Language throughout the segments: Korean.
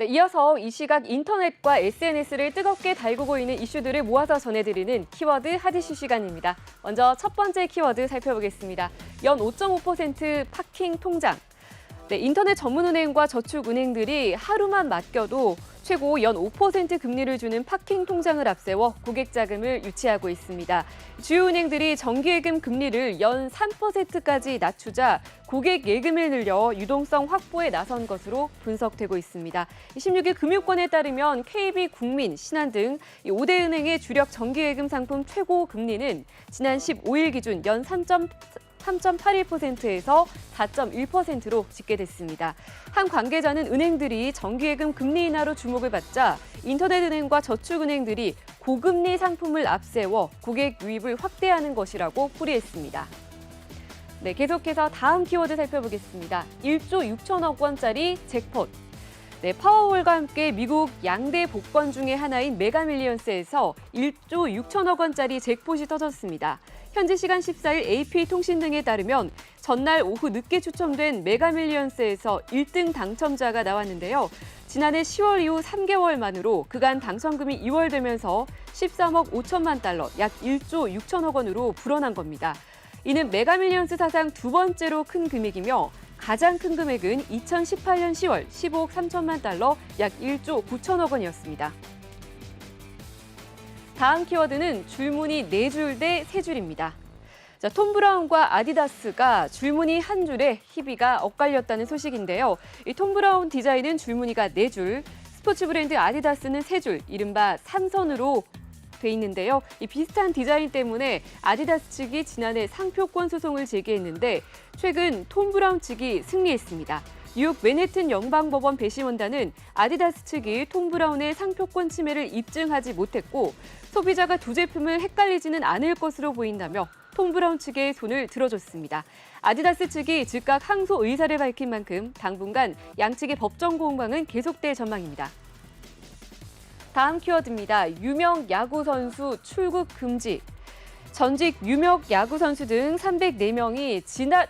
네, 이어서 이 시각 인터넷과 SNS를 뜨겁게 달구고 있는 이슈들을 모아서 전해드리는 키워드 핫이슈 시간입니다. 먼저 첫 번째 키워드 살펴보겠습니다. 연 5.5% 파킹 통장. 네, 인터넷 전문은행과 저축은행들이 하루만 맡겨도 최고 연 5% 금리를 주는 파킹 통장을 앞세워 고객 자금을 유치하고 있습니다. 주요 은행들이 정기예금 금리를 연 3%까지 낮추자 고객 예금을 늘려 유동성 확보에 나선 것으로 분석되고 있습니다. 16일 금융권에 따르면 KB국민, 신한 등 5대 은행의 주력 정기예금 상품 최고 금리는 지난 15일 기준 연 3.81%에서 4.1%로 집계됐습니다. 한 관계자는 은행들이 정기예금 금리 인하로 주목을 받자 인터넷은행과 저축은행들이 고금리 상품을 앞세워 고객 유입을 확대하는 것이라고 풀이했습니다. 네, 계속해서 다음 키워드 살펴보겠습니다. 1조 6천억 원짜리 잭폿. 네, 파워홀과 함께 미국 양대 복권 중의 하나인 메가밀리언스에서 1조 6천억 원짜리 잭폿이 터졌습니다. 현지 시간 14일 AP통신 등에 따르면 전날 오후 늦게 추첨된 메가밀리언스에서 1등 당첨자가 나왔는데요. 지난해 10월 이후 3개월 만으로 그간 당첨금이 이월되면서 13억 5천만 달러, 약 1조 6천억 원으로 불어난 겁니다. 이는 메가밀리언스 사상 두 번째로 큰 금액이며 가장 큰 금액은 2018년 10월 15억 3천만 달러, 약 1조 9천억 원이었습니다. 다음 키워드는 줄무늬 4줄 대 3줄입니다. 자, 톰 브라운과 아디다스가 줄무늬 한 줄에 희비가 엇갈렸다는 소식인데요. 이 톰 브라운 디자인은 줄무늬가 4줄, 스포츠 브랜드 아디다스는 3줄, 이른바 3선으로 돼 있는데요. 이 비슷한 디자인 때문에 아디다스 측이 지난해 상표권 소송을 제기했는데 최근 톰 브라운 측이 승리했습니다. 뉴욕 맨해튼 연방법원 배심원단은 아디다스 측이 톰 브라운의 상표권 침해를 입증하지 못했고 소비자가 두 제품을 헷갈리지는 않을 것으로 보인다며 톰 브라운 측의 손을 들어줬습니다. 아디다스 측이 즉각 항소 의사를 밝힌 만큼 당분간 양측의 법정 공방은 계속될 전망입니다. 다음 키워드입니다. 유명 야구 선수 출국 금지. 전직 유명 야구 선수 등 304명이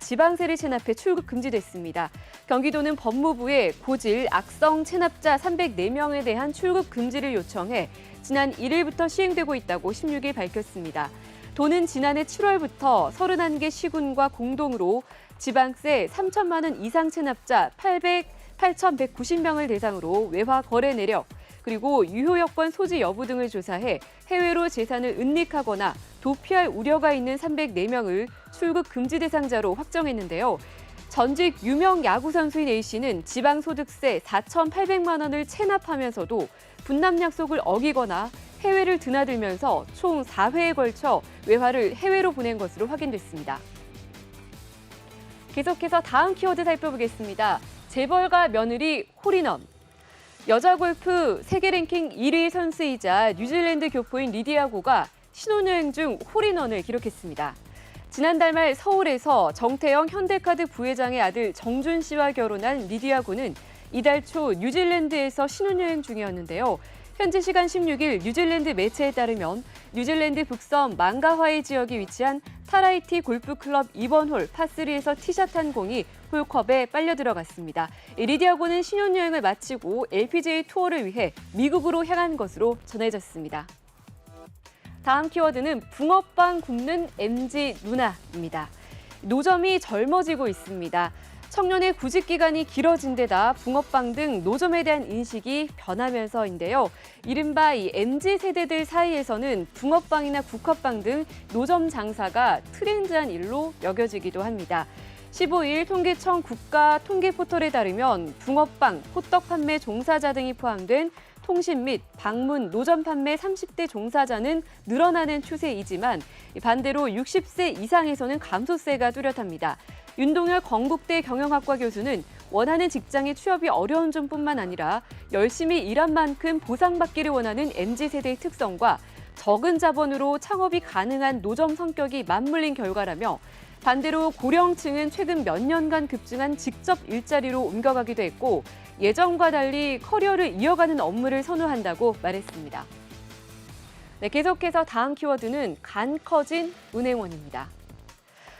지방세를 체납해 출국 금지됐습니다. 경기도는 법무부에 고질, 악성 체납자 304명에 대한 출국 금지를 요청해 지난 1일부터 시행되고 있다고 16일 밝혔습니다. 도는 지난해 7월부터 31개 시군과 공동으로 지방세 3천만 원 이상 체납자 8,190명을 대상으로 외화 거래 내역, 그리고 유효 여권 소지 여부 등을 조사해 해외로 재산을 은닉하거나 도피할 우려가 있는 304명을 출국 금지 대상자로 확정했는데요. 전직 유명 야구 선수인 A씨는 지방소득세 4,800만 원을 체납하면서도 분남 약속을 어기거나 해외를 드나들면서 총 4회에 걸쳐 외화를 해외로 보낸 것으로 확인됐습니다. 계속해서 다음 키워드 살펴보겠습니다. 재벌가 며느리 홀인원. 여자 골프 세계 랭킹 1위 선수이자 뉴질랜드 교포인 리디아 고가 신혼여행 중 홀인원을 기록했습니다. 지난달 말 서울에서 정태영 현대카드 부회장의 아들 정준 씨와 결혼한 리디아 고는 이달 초 뉴질랜드에서 신혼여행 중이었는데요. 현지 시간 16일 뉴질랜드 매체에 따르면 뉴질랜드 북섬 망가와이 지역에 위치한 타라이티 골프클럽 2번 홀 파3에서 티샷한 공이 홀컵에 빨려 들어갔습니다. 리디아 고는 신혼여행을 마치고 LPGA 투어를 위해 미국으로 향한 것으로 전해졌습니다. 다음 키워드는 붕어빵 굽는 MZ 누나입니다. 노점이 젊어지고 있습니다. 청년의 구직 기간이 길어진 데다 붕어빵 등 노점에 대한 인식이 변하면서인데요. 이른바 이 MZ 세대들 사이에서는 붕어빵이나 국화빵 등 노점 장사가 트렌드한 일로 여겨지기도 합니다. 15일 통계청 국가통계포털에 따르면 붕어빵, 호떡 판매 종사자 등이 포함된 통신 및 방문, 노점 판매 30대 종사자는 늘어나는 추세이지만 반대로 60세 이상에서는 감소세가 뚜렷합니다. 윤동열 건국대 경영학과 교수는 원하는 직장에 취업이 어려운 점뿐만 아니라 열심히 일한 만큼 보상받기를 원하는 MZ세대의 특성과 적은 자본으로 창업이 가능한 노점 성격이 맞물린 결과라며 반대로 고령층은 최근 몇 년간 급증한 직접 일자리로 옮겨가기도 했고 예전과 달리 커리어를 이어가는 업무를 선호한다고 말했습니다. 네, 계속해서 다음 키워드는 간 커진 은행원입니다.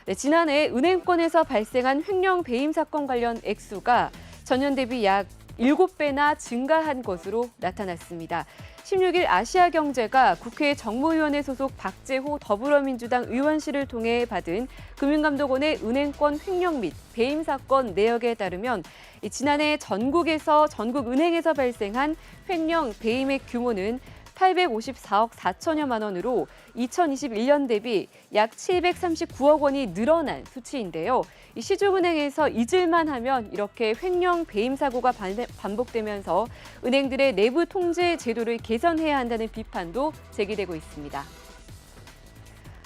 네, 지난해 은행권에서 발생한 횡령 배임 사건 관련 액수가 전년 대비 약 7배나 증가한 것으로 나타났습니다. 16일 아시아경제가 국회 정무위원회 소속 박재호 더불어민주당 의원실을 통해 받은 금융감독원의 은행권 횡령 및 배임 사건 내역에 따르면 지난해 전국은행에서 발생한 횡령 배임액 규모는 854억 4천여만 원으로 2021년 대비 약 739억 원이 늘어난 수치인데요. 시중은행에서 잊을만 하면 이렇게 횡령 배임 사고가 반복되면서 은행들의 내부 통제 제도를 개선해야 한다는 비판도 제기되고 있습니다.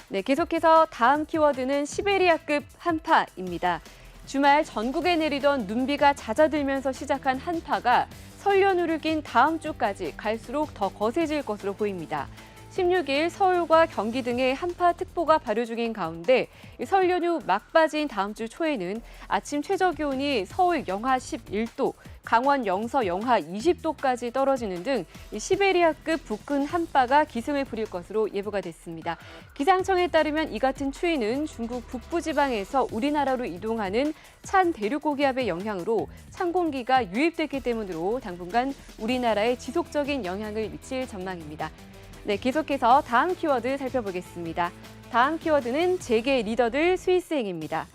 네, 계속해서 다음 키워드는 시베리아급 한파입니다. 주말 전국에 내리던 눈비가 잦아들면서 시작한 한파가 설 연휴를 낀 다음 주까지 갈수록 더 거세질 것으로 보입니다. 16일 서울과 경기 등의 한파특보가 발효 중인 가운데 설 연휴 막바지인 다음 주 초에는 아침 최저기온이 서울 영하 11도, 강원 영서 영하 20도까지 떨어지는 등 시베리아급 북극 한파가 기승을 부릴 것으로 예보가 됐습니다. 기상청에 따르면 이 같은 추위는 중국 북부지방에서 우리나라로 이동하는 찬 대륙고기압의 영향으로 찬 공기가 유입됐기 때문으로 당분간 우리나라에 지속적인 영향을 미칠 전망입니다. 네, 계속해서 다음 키워드 살펴보겠습니다. 다음 키워드는 재계 리더들 스위스행입니다.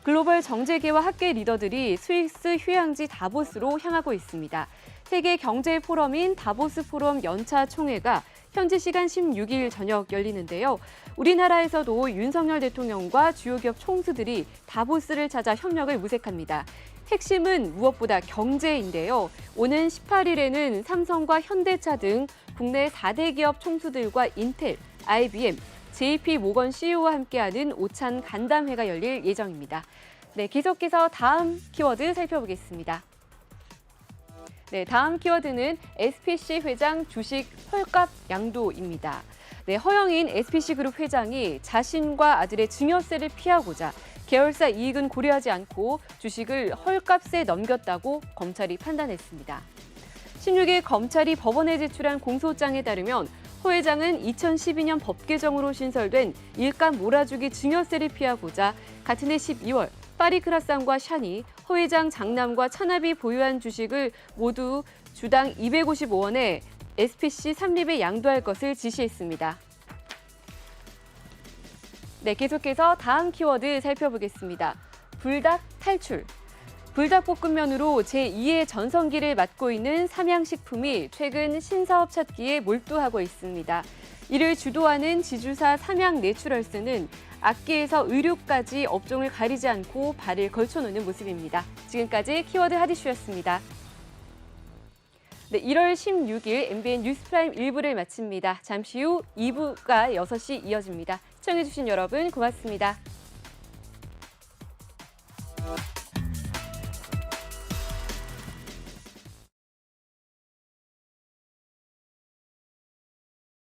글로벌 정재계와 학계 리더들이 스위스 휴양지 다보스로 향하고 있습니다. 세계 경제 포럼인 다보스 포럼 연차 총회가 현지 시간 16일 저녁 열리는데요. 우리나라에서도 윤석열 대통령과 주요 기업 총수들이 다보스를 찾아 협력을 모색합니다. 핵심은 무엇보다 경제인데요. 오는 18일에는 삼성과 현대차 등 국내 4대 기업 총수들과 인텔, IBM, JP 모건 CEO와 함께하는 오찬 간담회가 열릴 예정입니다. 네, 계속해서 다음 키워드 살펴보겠습니다. 네, 다음 키워드는 SPC 회장 주식 헐값 양도입니다. 네, 허영인 SPC그룹 회장이 자신과 아들의 증여세를 피하고자 계열사 이익은 고려하지 않고 주식을 헐값에 넘겼다고 검찰이 판단했습니다. 16일 검찰이 법원에 제출한 공소장에 따르면 허 회장은 2012년 법 개정으로 신설된 일감 몰아주기 증여세를 피하고자 같은 해 12월 파리크라상과 샤니, 허 회장 장남과 차납이 보유한 주식을 모두 주당 255원에 SPC 삼립에 양도할 것을 지시했습니다. 네, 계속해서 다음 키워드 살펴보겠습니다. 불닭 탈출. 불닭볶음면으로 제2의 전성기를 맞고 있는 삼양식품이 최근 신사업 찾기에 몰두하고 있습니다. 이를 주도하는 지주사 삼양내추럴스는 악기에서 의류까지 업종을 가리지 않고 발을 걸쳐놓는 모습입니다. 지금까지 키워드 하디슈였습니다. 네, 1월 16일 MBN 뉴스프라임 1부를 마칩니다. 잠시 후 2부가 6시 이어집니다. 시청해주신 여러분 고맙습니다.